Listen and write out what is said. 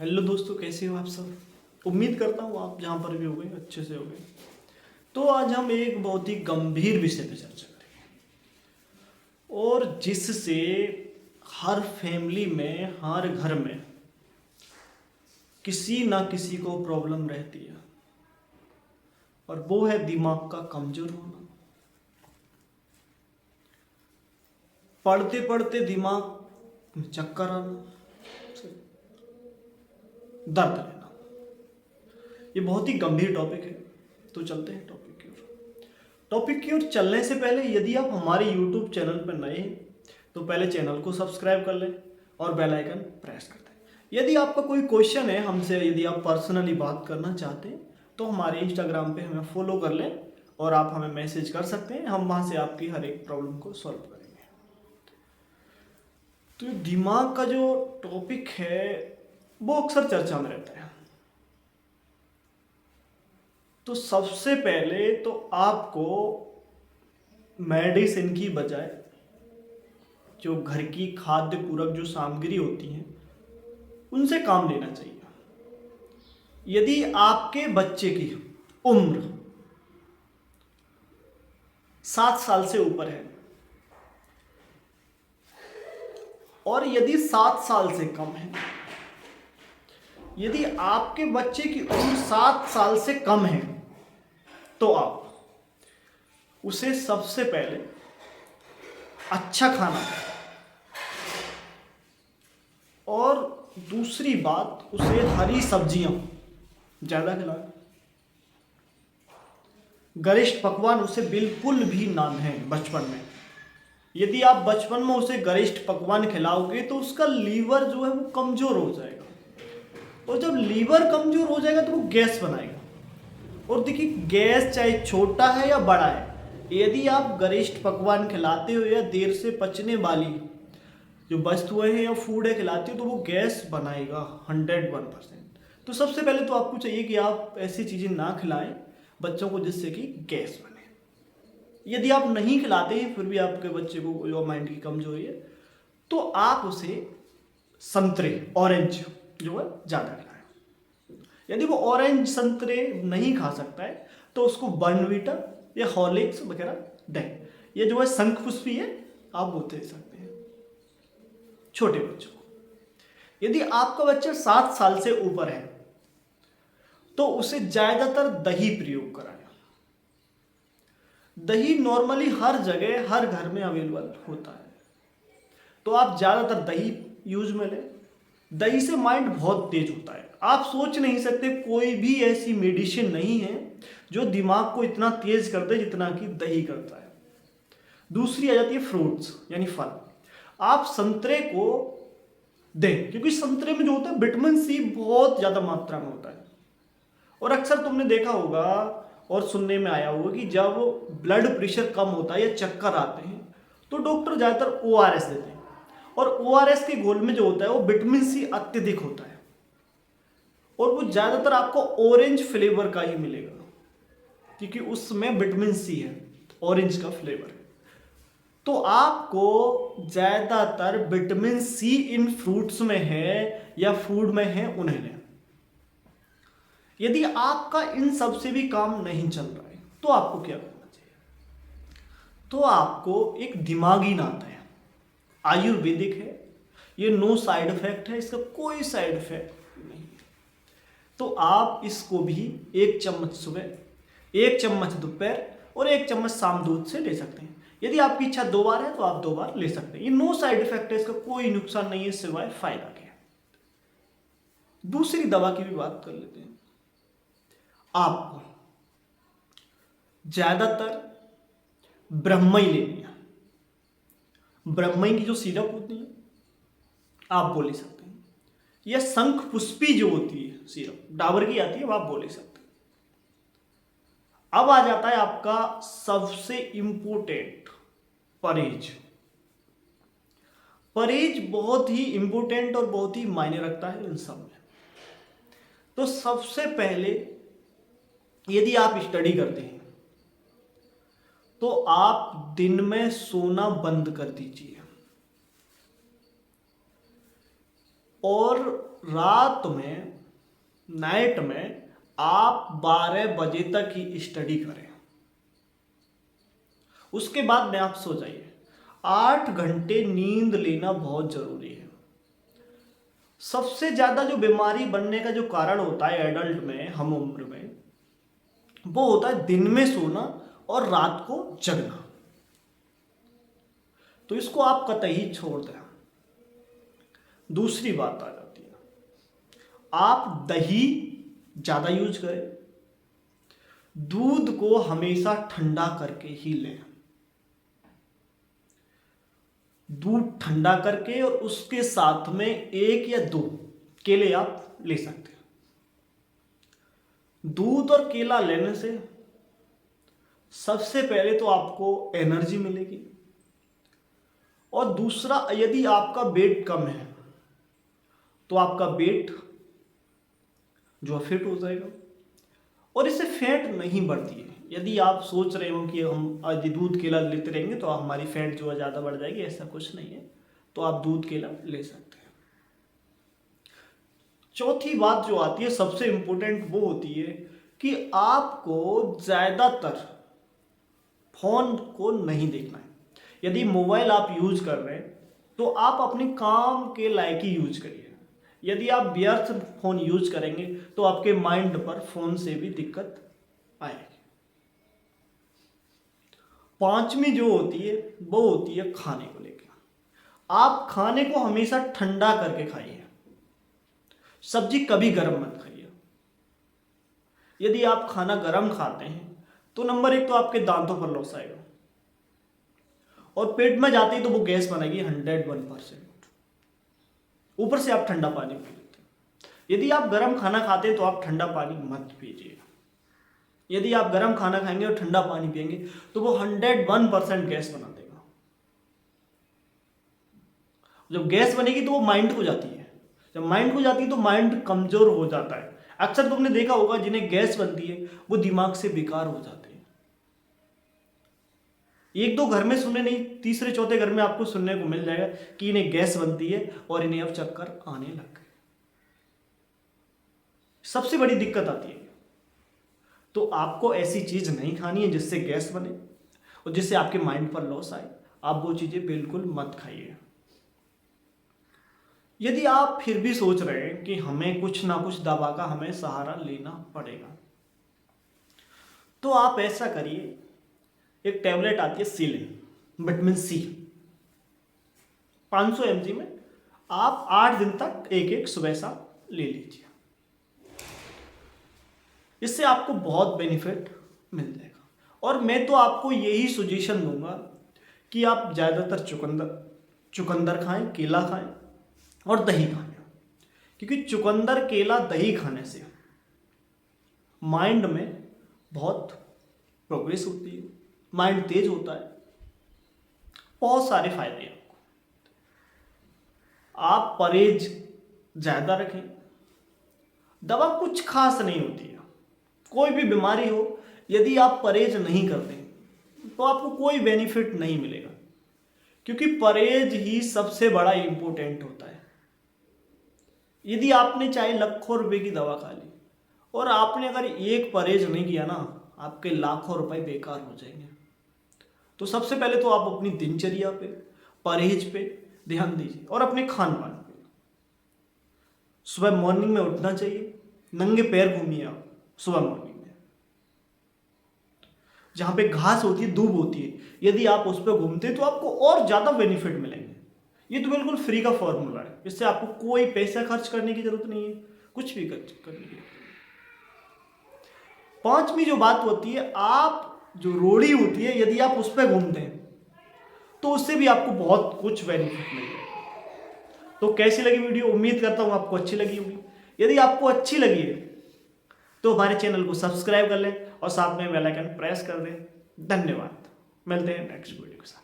Hello दोस्तों, कैसे हो आप सब। उम्मीद करता हूँ आप जहाँ पर भी हो गए अच्छे से हो गए। तो आज हम एक बहुत ही गंभीर विषय पर चर्चा करेंगे और जिससे हर फैमिली में, हर घर में किसी ना किसी को प्रॉब्लम रहती है और वो है दिमाग का कमजोर होना। पढ़ते पढ़ते दिमाग में चक्कर आना, दर्द लेना। ये बहुत ही गंभीर टॉपिक है। तो चलते हैं टॉपिक की ओर चलने से पहले यदि आप हमारे यूट्यूब चैनल पर नए हैं तो पहले चैनल को सब्सक्राइब कर लें और बेल आइकन प्रेस कर दें। यदि आपका कोई क्वेश्चन है हमसे, यदि आप पर्सनली बात करना चाहते हैं तो हमारे इंस्टाग्राम पे हमें फॉलो कर लें और आप हमें मैसेज कर सकते हैं। हम वहाँ से आपकी हर एक प्रॉब्लम को सॉल्व करेंगे। तो दिमाग का जो टॉपिक है वो अक्सर चर्चा में रहता है। तो सबसे पहले तो आपको मेडिसिन की बजाय जो घर की खाद्य पूरक जो सामग्री होती हैं उनसे काम लेना चाहिए। यदि आपके बच्चे की उम्र 7 साल से ऊपर है और यदि 7 साल से कम है, यदि आपके बच्चे की उम्र 7 साल से कम है तो आप उसे सबसे पहले अच्छा खाना दें और दूसरी बात, उसे हरी सब्जियां ज़्यादा खिलाएं। गरिष्ठ पकवान उसे बिल्कुल भी ना दें बचपन में। यदि आप बचपन में उसे गरिष्ठ पकवान खिलाओगे तो उसका लीवर जो है वो कमज़ोर हो जाएगा और जब लीवर कमज़ोर हो जाएगा तो वो गैस बनाएगा। और देखिए, गैस चाहे छोटा है या बड़ा है, यदि आप गरिष्ठ पकवान खिलाते हो या देर से पचने वाली जो वस्तुएं हैं या फूड है खिलाते हो तो वो गैस बनाएगा 101%। तो सबसे पहले तो आपको चाहिए कि आप ऐसी चीज़ें ना खिलाएं बच्चों को जिससे कि गैस बने। यदि आप नहीं खिलाते हैं फिर भी आपके बच्चे को जो माइंड की कमजोरी है तो आप उसे संतरे, ऑरेंज जो है ज़्यादा खिलाएं। यदि वो ऑरेंज संतरे नहीं खा सकता है तो उसको बर्नवीटा या हॉर्लिक्स वगैरह दें। ये जो है शंख पुष्पी है, आप वो दे सकते हैं छोटे बच्चों को। यदि आपका बच्चा 7 साल से ऊपर है तो उसे ज्यादातर दही प्रयोग कराएं। दही नॉर्मली हर जगह, हर घर में अवेलेबल होता है, तो आप ज्यादातर दही यूज में लें। दही से माइंड बहुत तेज होता है। आप सोच नहीं सकते, कोई भी ऐसी मेडिसिन नहीं है जो दिमाग को इतना तेज कर दे जितना कि दही करता है। दूसरी आ जाती है फ्रूट्स यानी फल। आप संतरे को दें क्योंकि संतरे में जो होता है विटामिन सी बहुत ज्यादा मात्रा में होता है। और अक्सर तुमने देखा होगा और सुनने में आया होगा कि जब ब्लड प्रेशर कम होता है या चक्कर आते हैं तो डॉक्टर ज्यादातर ओआरएस देते हैं और ओआरएस के घोल में जो होता है वो विटामिन सी अत्यधिक होता है और वो ज्यादातर आपको ऑरेंज फ्लेवर का ही मिलेगा क्योंकि उसमें विटामिन सी है, ऑरेंज का फ्लेवर है। तो आपको ज्यादातर विटामिन सी इन फ्रूट्स में है या फूड में है उन्हें लें। यदि आपका इन सब से भी काम नहीं चल रहा है तो आपको क्या करना चाहिए? तो आपको एक दिमागी नाता है, आयुर्वेदिक है, ये नो साइड इफेक्ट है, इसका कोई साइड इफेक्ट नहीं है। तो आप इसको भी 1 चम्मच सुबह, 1 चम्मच दोपहर और 1 चम्मच शाम दूध से ले सकते हैं। यदि आपकी इच्छा 2 बार है तो आप 2 बार ले सकते हैं। ये नो साइड इफेक्ट है, इसका कोई नुकसान नहीं है सिवाय फायदा के। दूसरी दवा की भी बात कर लेते हैं। आपको ज्यादातर ब्रह्मई लेनी है। ब्रह्मई की जो सिरप होती है आप वो ले सकते हैं, या शंख पुष्पी जो होती है सिरप डाबर की आती है वो आप वो ले सकते हैं। अब आ जाता है आपका सबसे इंपोर्टेंट, परहेज। परहेज बहुत ही इंपोर्टेंट और बहुत ही मायने रखता है इन सब में। तो सबसे पहले यदि आप स्टडी करते हैं तो आप दिन में सोना बंद कर दीजिए। और रात में, नाइट में आप 12 बजे तक ही स्टडी करें। उसके बाद में आप सो जाइए। 8 घंटे नींद लेना बहुत जरूरी है। सबसे ज्यादा जो बीमारी बनने का जो कारण होता है एडल्ट में, हम उम्र में, वो होता है दिन में सोना और रात को जगना। तो इसको आप कतई छोड़ दें। दूसरी बात आ जाती है, आप दही ज्यादा यूज करें। दूध को हमेशा ठंडा करके ही लें। दूध ठंडा करके और उसके साथ में 1 या 2 केले आप ले सकते हैं। दूध और केला लेने से सबसे पहले तो आपको एनर्जी मिलेगी, और दूसरा, यदि आपका वेट कम है तो आपका वेट जो फिट हो जाएगा, और इससे फैट नहीं बढ़ती है। यदि आप सोच रहे हो कि हम आज दूध केला लेते रहेंगे तो हमारी फैट जो है ज़्यादा बढ़ जाएगी, ऐसा कुछ नहीं है। तो आप दूध केला ले सकते हैं। चौथी बात जो आती है, सबसे इंपॉर्टेंट, वो होती है कि आपको ज़्यादातर फोन को नहीं देखना है। यदि मोबाइल आप यूज कर रहे हैं तो आप अपने काम के लायक ही यूज करिए। यदि आप व्यर्थ फोन यूज करेंगे तो आपके माइंड पर फोन से भी दिक्कत आएगी। पांचवी जो होती है वो होती है खाने को लेकर। आप खाने को हमेशा ठंडा करके खाइए। सब्जी कभी गर्म मत खाइए। यदि आप खाना गर्म खाते हैं तो नंबर 1 तो आपके दांतों पर लॉस आएगा, और पेट में जाती है तो वो गैस बनेगी 101%। ऊपर से आप ठंडा पानी पी लेते हैं। यदि आप गर्म खाना खाते हैं तो आप ठंडा पानी मत पीजिए। यदि आप गर्म खाना खाएंगे और ठंडा पानी पिएंगे तो वो 101% गैस बना देगा। जब गैस बनेगी तो वो माइंड को जाती है। जब माइंड को जाती है तो माइंड कमजोर हो जाता है। अक्सर तुमने देखा होगा जिन्हें गैस बनती है वो दिमाग से बेकार हो जाते हैं। 1-2 घर में सुने नहीं, तीसरे चौथे घर में आपको सुनने को मिल जाएगा कि इन्हें गैस बनती है और इन्हें अब चक्कर आने लग गए। सबसे बड़ी दिक्कत आती है। तो आपको ऐसी चीज नहीं खानी है जिससे गैस बने और जिससे आपके माइंड पर लॉस आए। आप वो चीजें बिल्कुल मत खाइए। यदि आप फिर भी सोच रहे हैं कि हमें कुछ ना कुछ दवा का हमें सहारा लेना पड़ेगा, तो आप ऐसा करिए, एक टैबलेट आती है सीलिन, विटामिन सी, 500 mg में आप 8 दिन तक एक सुबह शाम ले लीजिए। इससे आपको बहुत बेनिफिट मिल जाएगा। और मैं तो आपको यही सजेशन दूंगा कि आप ज़्यादातर चुकंदर खाएं, केला खाएं और दही खाएं। क्योंकि चुकंदर, केला, दही खाने से माइंड में बहुत प्रोग्रेस होती है, माइंड तेज होता है, बहुत सारे फायदे हैं आपको। आप परहेज ज़्यादा रखें। दवा कुछ खास नहीं होती है। कोई भी बीमारी हो, यदि आप परहेज नहीं करते तो आपको कोई बेनिफिट नहीं मिलेगा। क्योंकि परहेज ही सबसे बड़ा इंपॉर्टेंट होता है। यदि आपने चाहे लाखों रुपए की दवा खा ली और आपने अगर एक परहेज नहीं किया ना, आपके लाखों रुपए बेकार हो जाएंगे। तो सबसे पहले तो आप अपनी दिनचर्या पे, परहेज पे ध्यान दीजिए और अपने खान पान पे। सुबह मॉर्निंग में उठना चाहिए, नंगे पैर घूमिए आप सुबह मॉर्निंग में। जहां पे घास होती है, दूब होती है, यदि आप उस पर घूमते हैं तो आपको और ज्यादा बेनिफिट मिलेंगे। ये तो बिल्कुल फ्री का फॉर्मूला है। इससे आपको कोई पैसा खर्च करने की जरूरत नहीं है, कुछ भी खर्च करने की। पांचवी जो बात होती है, आप जो रोड़ी होती है, यदि आप उस पर घूमते हैं तो उससे भी आपको बहुत कुछ बेनिफिट मिलेगा। तो कैसी लगी वीडियो? उम्मीद करता हूं आपको अच्छी लगी होगी। यदि आपको अच्छी लगी है तो हमारे चैनल को सब्सक्राइब कर लें और साथ में बेल आइकन प्रेस कर दें। धन्यवाद। मिलते हैं नेक्स्ट वीडियो के साथ।